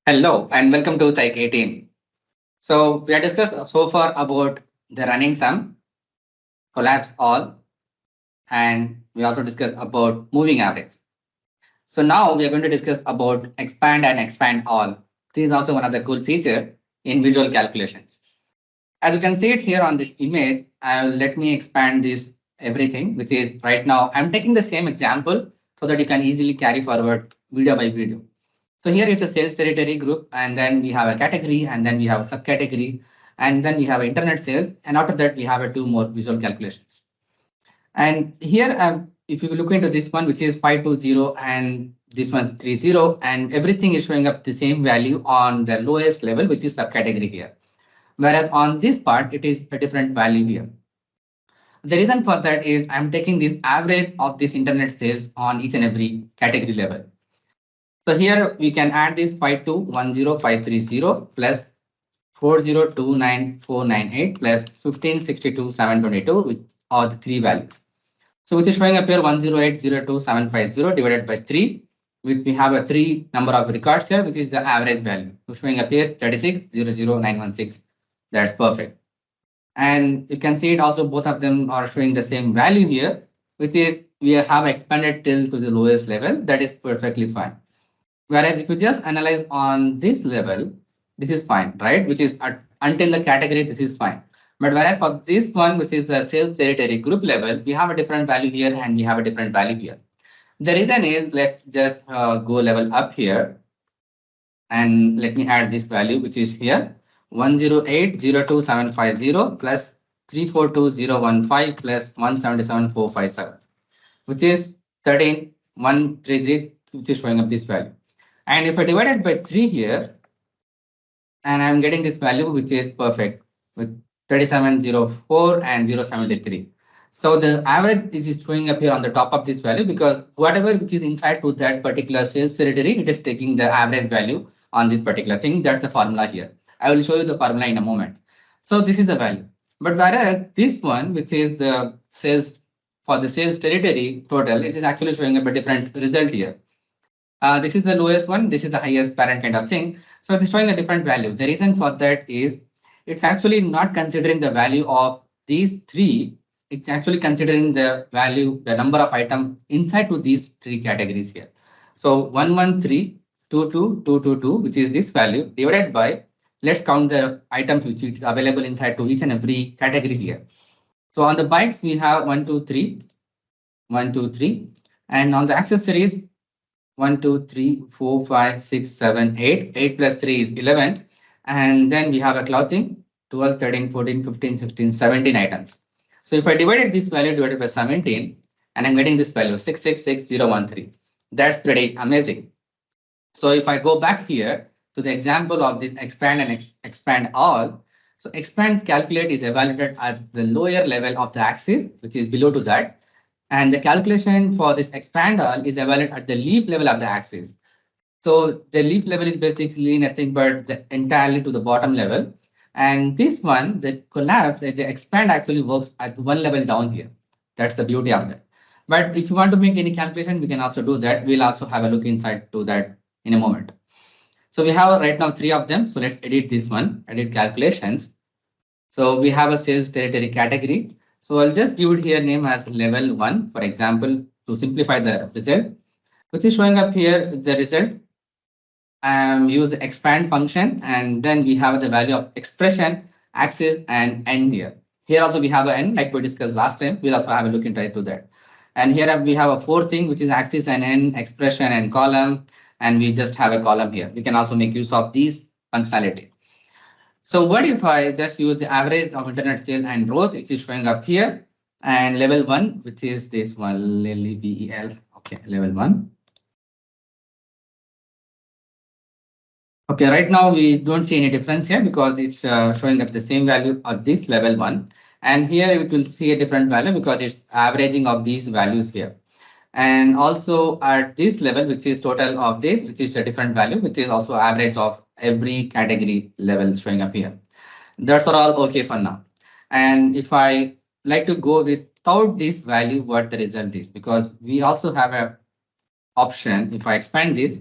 Hello and welcome to taik18. So we have discussed so far about the running sum, collapse all, and we also discussed about moving average. So now we are going to discuss about expand and expand all. This is also one of the cool feature in visual calculations. As you can see it here on this image, let me expand this everything, which is right now I'm taking the same example so that you can easily carry forward video by video. So here it's a sales territory group, and then we have a category, and then we have a subcategory, and then we have internet sales, and after that we have a two more visual calculations. And here, if you look into this one, which is 520, and this one 30, and everything is showing up the same value on the lowest level, which is subcategory here. Whereas on this part, it is a different value here. The reason for that is I'm taking this average of this internet sales on each and every category level. So here we can add this 5210530 plus 4029498 plus 1562722, which are the three values. So which is showing up here 108,02750 divided by 3, which we have a 3 number of records here, which is the average value. So showing up here 3600916. That's perfect. And you can see it also, both of them are showing the same value here, which is we have expanded till to the lowest level. That is perfectly fine. Whereas if you just analyze on this level, this is fine, right? Which is until the category, this is fine. But whereas for this one, which is the sales territory group level, we have a different value here and we have a different value here. The reason is, let's just go level up here. And let me add this value, which is here 108,02750 plus 342,015 plus 177,457, which is 13,133, which is showing up this value. And if I divide it by 3 here, and I'm getting this value, which is perfect with 3704 and 073. So the average is showing up here on the top of this value, because whatever which is inside to that particular sales territory, it is taking the average value on this particular thing. That's the formula here. I will show you the formula in a moment. So this is the value. But whereas this one, which is the sales for the sales territory total, it is actually showing up a different result here. This is the lowest one, this is the highest parent kind of thing. So it is showing a different value. The reason for that is it's actually not considering the value of these three. It's actually considering the value, the number of items inside to these three categories here. So 1132222, which is this value, divided by, let's count the items which is available inside to each and every category here. So on the bikes, we have 1, 2, 3, 1, 2, 3, and on the accessories, 1, 2, 3, 4, 5, 6, 7, 8. 8 plus 3 is 11. And then we have a clothing, 12, 13, 14, 15, 16, 17 items. So if I divided this value divided by 17, and I'm getting this value 666013. That's pretty amazing. So if I go back here to the example of this expand and expand all, so expand calculate is evaluated at the lower level of the axis, which is below to that. And the calculation for this expand all is evaluated at the leaf level of the axis. So the leaf level is basically nothing but the entirely to the bottom level. And this one, the collapse, the expand actually works at one level down here. That's the beauty of that. But if you want to make any calculation, we can also do that. We'll also have a look inside to that in a moment. So we have right now 3 of them. So let's edit this one, edit calculations. So we have a sales territory category. So I'll just give it here name as level 1, for example, to simplify the result, which is showing up here the result. Use the expand function, and then we have the value of expression, axis, and n here. Here also we have an n, like we discussed last time. We'll also have a look into that. And here we have a 4th thing, which is axis and n, expression and column, and we just have a column here. We can also make use of these functionality. So what if I just use the average of internet sales and growth, which is showing up here, and level 1, which is this one, level, okay, level 1. Okay, right now we don't see any difference here because it's showing up the same value at this level 1. And here it will see a different value because it's averaging of these values here. And also at this level, which is total of this, which is a different value, which is also average of every category level showing up here. That's all okay for now. And if I like to go without this value, what the result is, because we also have a option. If I expand this,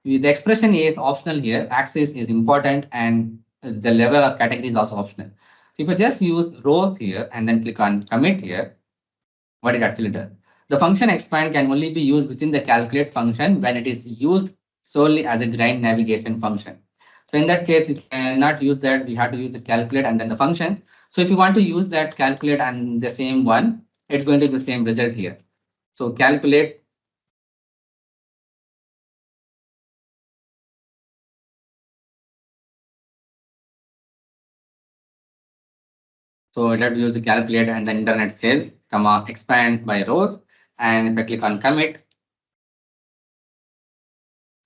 The expression is optional here. Axis is important and the level of category is also optional. So if I just use rows here and then click on commit here, what it actually does. The function expand can only be used within the calculate function when it is used solely as a grind navigation function. So in that case, you cannot use that. We have to use the calculate and then the function. So if you want to use that calculate and the same one, it's going to be the same result here. So calculate. So let's use the calculate and then internet sales, comma, expand by rows. And if I click on commit,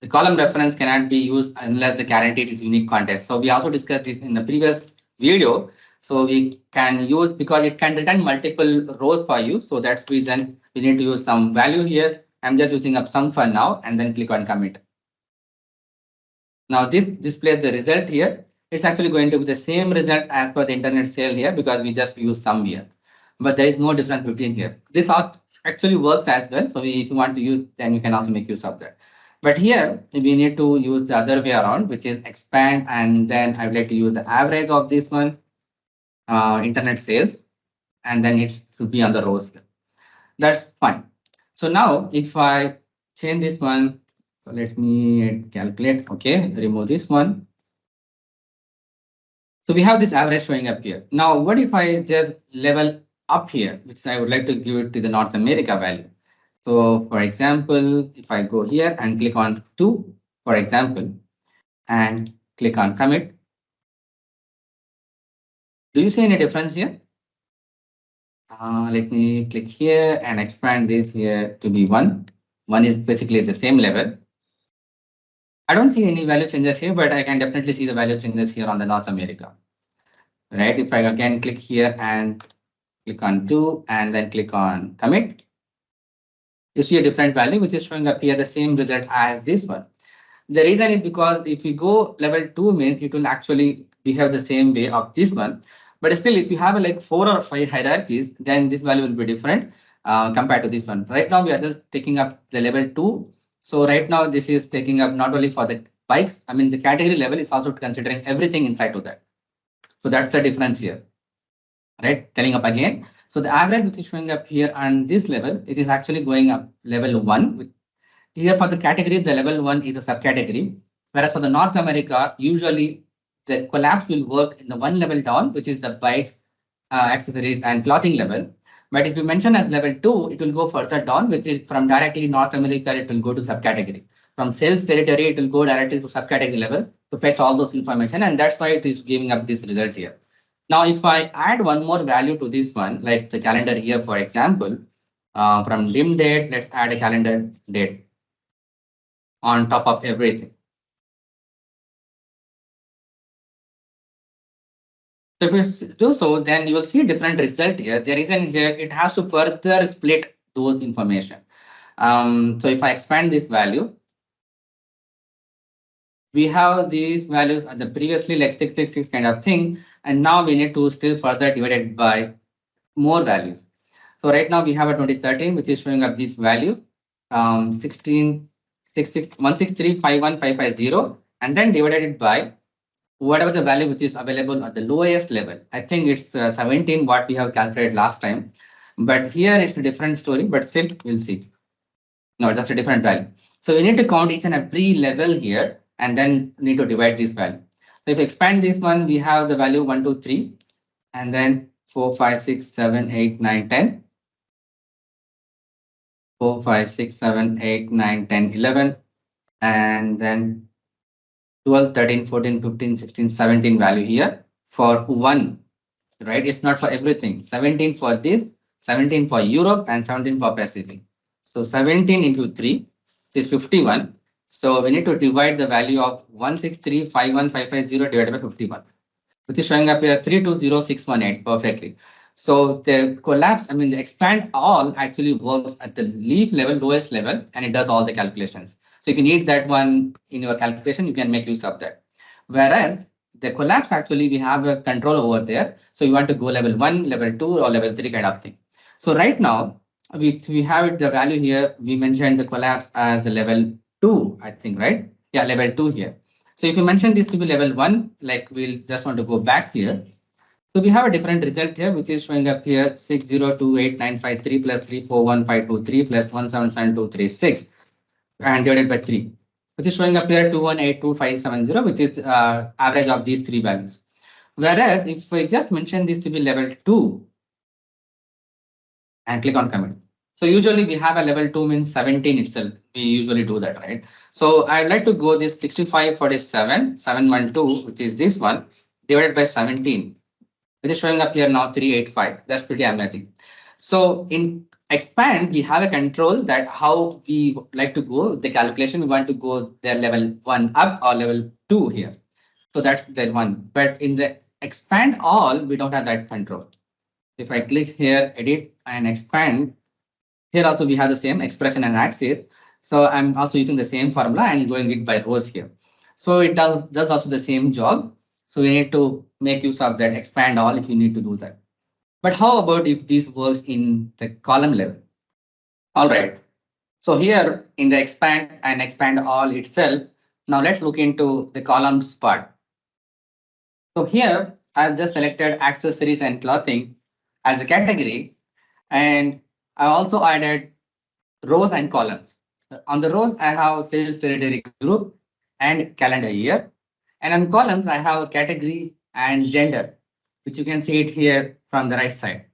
the column reference cannot be used unless the guaranteed is unique context. So we also discussed this in the previous video. So we can use because it can return multiple rows for you. So that's the reason we need to use some value here. I'm just using up some for now and then click on commit. Now this displays the result here. It's actually going to be the same result as per the internet sale here because we just use some here. But there is no difference between here. This actually works as well. So if you want to use, then you can also make use of that. But here we need to use the other way around, which is expand, and then I would like to use the average of this one, internet sales, and then it should be on the rows here. That's fine. So now if I change this one, so let me calculate. Okay, remove this one. So we have this average showing up here. Now, what if I just level up here, which I would like to give it to the North America value. So for example, if I go here and click on 2, for example, and click on commit, do you see any difference here? Let me click here and expand this here to be 1. 1 is basically the same level. I don't see any value changes here, but I can definitely see the value changes here on the North America. Right? If I again click here and click on 2 and then click on commit, you see a different value, which is showing up here the same result as this one. The reason is because if you go level 2 means it will actually behave the same way of this one. But still, if you have like 4 or 5 hierarchies, then this value will be different compared to this one. Right now, we are just taking up the level 2. So right now, this is taking up not only for the bikes, I mean, the category level is also considering everything inside of that. So that's the difference here, right? Telling up again. So the average which is showing up here on this level, it is actually going up level 1. Here for the category, the level 1 is a subcategory. Whereas for the North America, usually the collapse will work in the one level down, which is the bikes, accessories and clothing level. But if you mention as level 2, it will go further down, which is from directly North America, it will go to subcategory. From sales territory, it will go directly to subcategory level to fetch all those information. And that's why it is giving up this result here. Now, if I add one more value to this one, like the calendar here, for example, from dim date, let's add a calendar date on top of everything. So if you do so, then you will see a different result here. The reason here, it has to further split those information. So if I expand this value, we have these values at the previously like 666 kind of thing, and now we need to still further divide it by more values. So right now we have a 2013, which is showing up this value, 163,51550, and then divided it by whatever the value which is available at the lowest level. I think it's 17 what we have calculated last time, but here it's a different story, but still we'll see. No, that's a different value. So we need to count each and every level here and then need to divide this value. So if we expand this one, we have the value 1, 2, 3, and then 4, 5, 6, 7, 8, 9, 10. 4, 5, 6, 7, 8, 9, 10, 11, and then 12, 13, 14, 15, 16, 17 value here for one, right? It's not for everything. 17 for this, 17 for Europe, and 17 for Pacific. So 17 into 3 is 51. So we need to divide the value of 163,51550 divided by 51, which is showing up here 320,618 perfectly. So the collapse, I mean, the expand all actually works at the leaf level, lowest level, and it does all the calculations. So if you need that one in your calculation, you can make use of that. Whereas the collapse, actually, we have a control over there. So you want to go level 1, level 2, or level 3 kind of thing. So right now, we have it, the value here, we mentioned the collapse as the level 2, I think, right? Yeah, level 2 here. So if you mention this to be level 1, like we'll just want to go back here. So we have a different result here, which is showing up here 6028953 plus 34152 plus 177236 and divided by 3, which is showing up here 2182570, which is average of these three values. Whereas if I just mention this to be level 2 and click on commit. So usually we have a level 2 means 17 itself. We usually do that, right? So I'd like to go this 6547, 712, which is this one, divided by 17, which is showing up here now 385. That's pretty amazing. So in expand, we have a control that how we like to go the calculation. We want to go their level 1 up or level 2 here. So that's the one. But in the expand all, we don't have that control. If I click here, edit and expand, here also we have the same expression and axis. So I'm also using the same formula and going it by rows here. So it does also the same job. So we need to make use of that expand all if you need to do that. But how about if this works in the column level? All right. So here in the expand and expand all itself, now let's look into the columns part. So here I've just selected accessories and clothing as a category, and I also added rows and columns. On the rows, I have sales territory group and calendar year. And on columns, I have a category and gender, which you can see it here from the right side.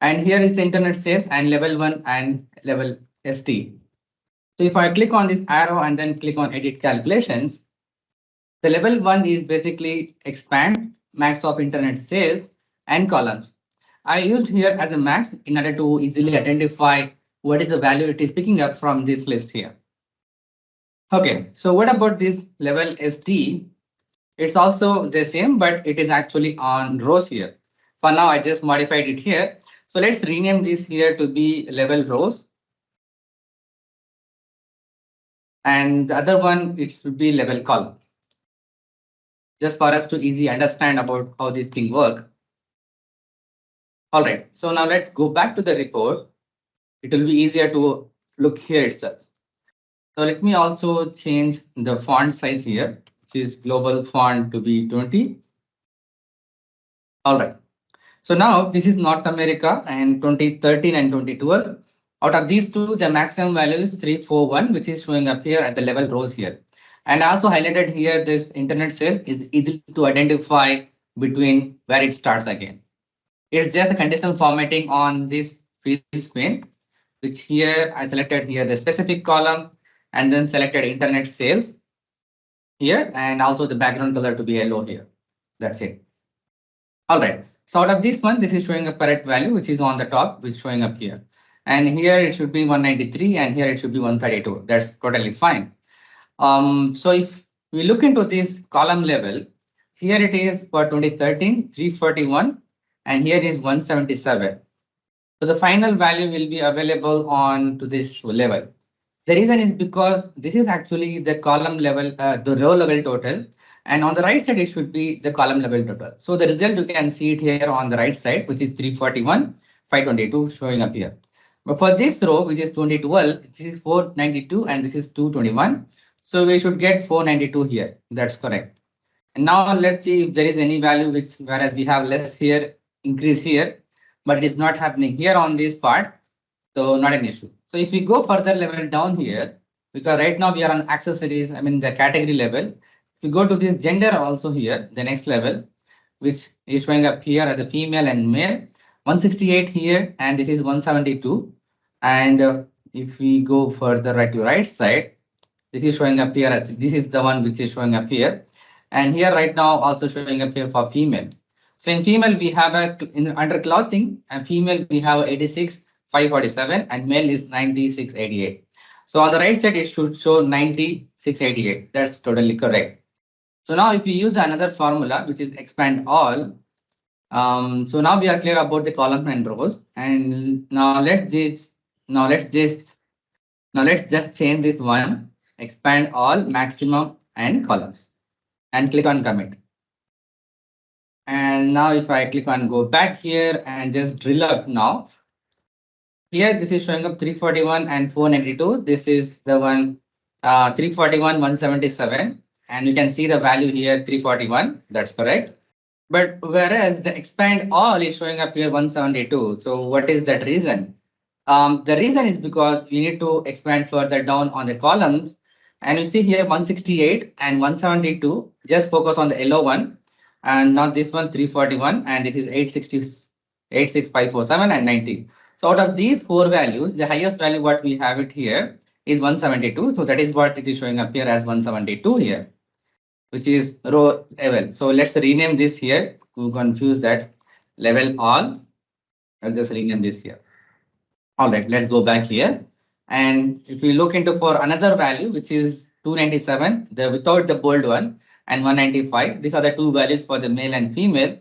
And here is the internet sales and level 1 and level ST. So if I click on this arrow and then click on edit calculations, the level 1 is basically expand, max of internet sales and columns. I used here as a max in order to easily identify what is the value it is picking up from this list here. Okay, so what about this level ST? It's also the same, but it is actually on rows here. For now, I just modified it here. So let's rename this here to be level rows. And the other one, it should be level column. Just for us to easily understand about how this thing work. All right, so now let's go back to the report. It will be easier to look here itself. So let me also change the font size here, which is global font to be 20. All right. So now this is North America and 2013 and 2012. Out of these two, the maximum value is 341, which is showing up here at the level rows here. And I also highlighted here this internet sales is easy to identify between where it starts again. It's just a conditional formatting on this fields pane, which here I selected here the specific column and then selected internet sales here and also the background color to be yellow here. That's it. All right. So out of this one, this is showing a correct value, which is on the top, which is showing up here. And here it should be 193 and here it should be 132. That's totally fine. So if we look into this column level, here it is for 2013, 341, and here is 177. So the final value will be available on to this level. The reason is because this is actually the column level, the row level total, and on the right side, it should be the column level total. So the result, you can see it here on the right side, which is 341, 522 showing up here. But for this row, which is 2012, this is 492 and this is 221. So we should get 492 here. That's correct. And now let's see if there is any value which, whereas we have less here, increase here, but it is not happening here on this part. So not an issue. So if we go further level down here, because right now we are on accessories, I mean the category level. If we go to this gender also here, the next level, which is showing up here as the female and male, 168 here, and this is 172. And if we go further right to right side, this is showing up here. This is the one which is showing up here. And here right now also showing up here for female. So in female, we have under clothing, and female we have 86. 547 and male is 9688. So on the right side, it should show 9688. That's totally correct. So now if we use another formula, which is expand all. So now we are clear about the column and rows. And now let's just change this one, expand all maximum and columns and click on commit. And now if I click on go back here and just drill up now. Here, this is showing up 341 and 492. This is the one 341, 177, and you can see the value here 341. That's correct. But whereas the expand all is showing up here 172. So what is that reason? The reason is because we need to expand further down on the columns. And you see here 168 and 172. Just focus on the yellow one and not this one 341. And this is 860, 86547 and 90. So out of these four values, the highest value what we have it here is 172. So that is what it is showing up here as 172 here, which is row level. So let's rename this here to confuse that level all. I'll just rename this here. All right, let's go back here. And if we look into for another value, which is 297, the without the bold one, and 195, these are the two values for the male and female.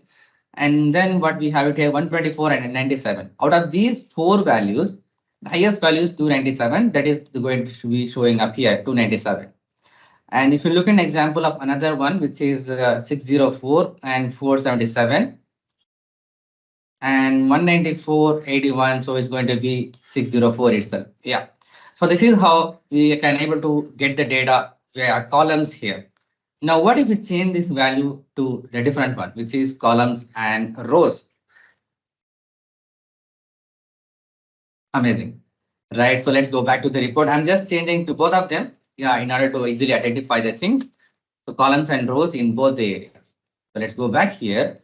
And then what we have it here 124 and 97. Out of these four values, the highest value is 297. That is going to be showing up here 297. And if you look at an example of another one, which is 604 and 477 and 194.81, so it's going to be 604 itself. Yeah. So this is how we can able to get the data via columns here. Now, what if we change this value to the different one, which is columns and rows? Amazing, right? So let's go back to the report. I'm just changing to both of them, yeah, in order to easily identify the things. So columns and rows in both the areas. So let's go back here.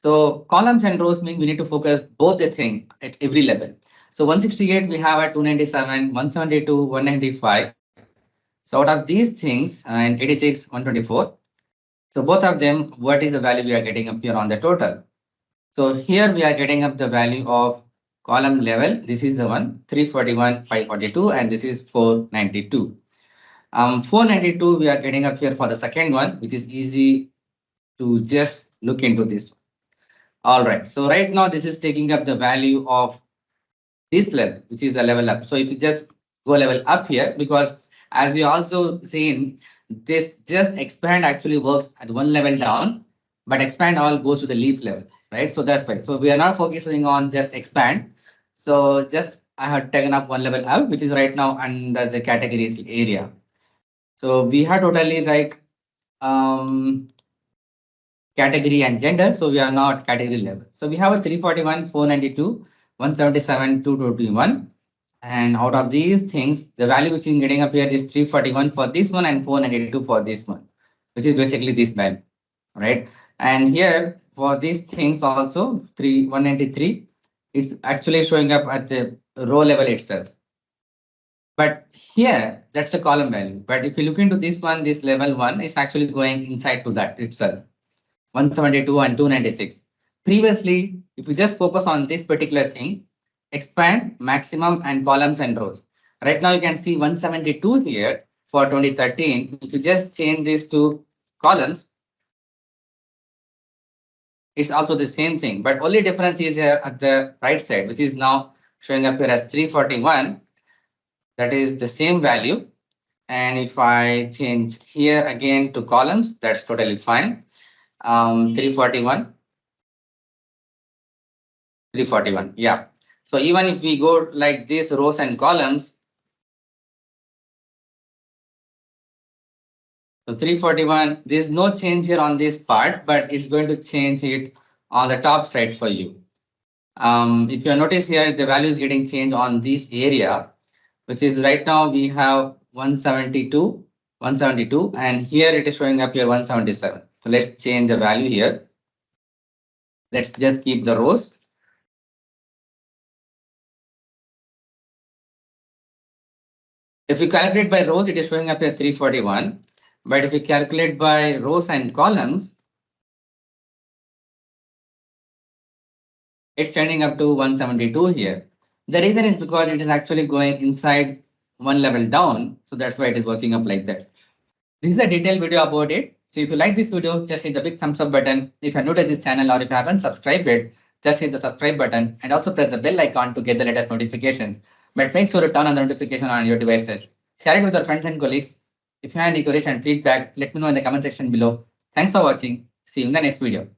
So columns and rows mean we need to focus both the thing at every level. So 168 we have at 297, 172, 195. So out of these things and 86, 124. So both of them, what is the value we are getting up here on the total? So here we are getting up the value of column level. This is the one 341, 542, and this is 492. 492 we are getting up here for the second one, which is easy to just look into this. All right. So right now this is taking up the value of this level, which is the level up. So if you just go level up here, because as we also seen, this just expand actually works at one level down, but expand all goes to the leaf level, right? So that's why. So we are not focusing on just expand. So just I have taken up one level up, which is right now under the categories area. So we have totally like category and gender. So we are not category level. So we have a 341, 492, 177, 221. And out of these things, the value which is getting up here is 341 for this one and 492 for this one, which is basically this value, right? And here for these things also 193, it's actually showing up at the row level itself. But here that's a column value. But if you look into this one, this level one is actually going inside to that itself. 172 and 296. Previously, if you just focus on this particular thing, expand, maximum, and columns and rows. Right now, you can see 172 here for 2013. If you just change this to columns, it's also the same thing, but only difference is here at the right side, which is now showing up here as 341. That is the same value. And if I change here again to columns, that's totally fine. 341. 341. Yeah. So even if we go like this rows and columns, so 341, there's no change here on this part, but it's going to change it on the top side for you. If you notice here, the value is getting changed on this area, which is right now we have 172, and here it is showing up here 177. So let's change the value here. Let's just keep the rows. If you calculate by rows, it is showing up here 341. But if you calculate by rows and columns, it's turning up to 172 here. The reason is because it is actually going inside one level down. So that's why it is working up like that. This is a detailed video about it. So if you like this video, just hit the big thumbs up button. If you're new to this channel or if you haven't subscribed it, just hit the subscribe button and also press the bell icon to get the latest notifications. But make sure to turn on the notification on your devices. Share it with your friends and colleagues. If you have any queries and feedback, let me know in the comment section below. Thanks for watching. See you in the next video.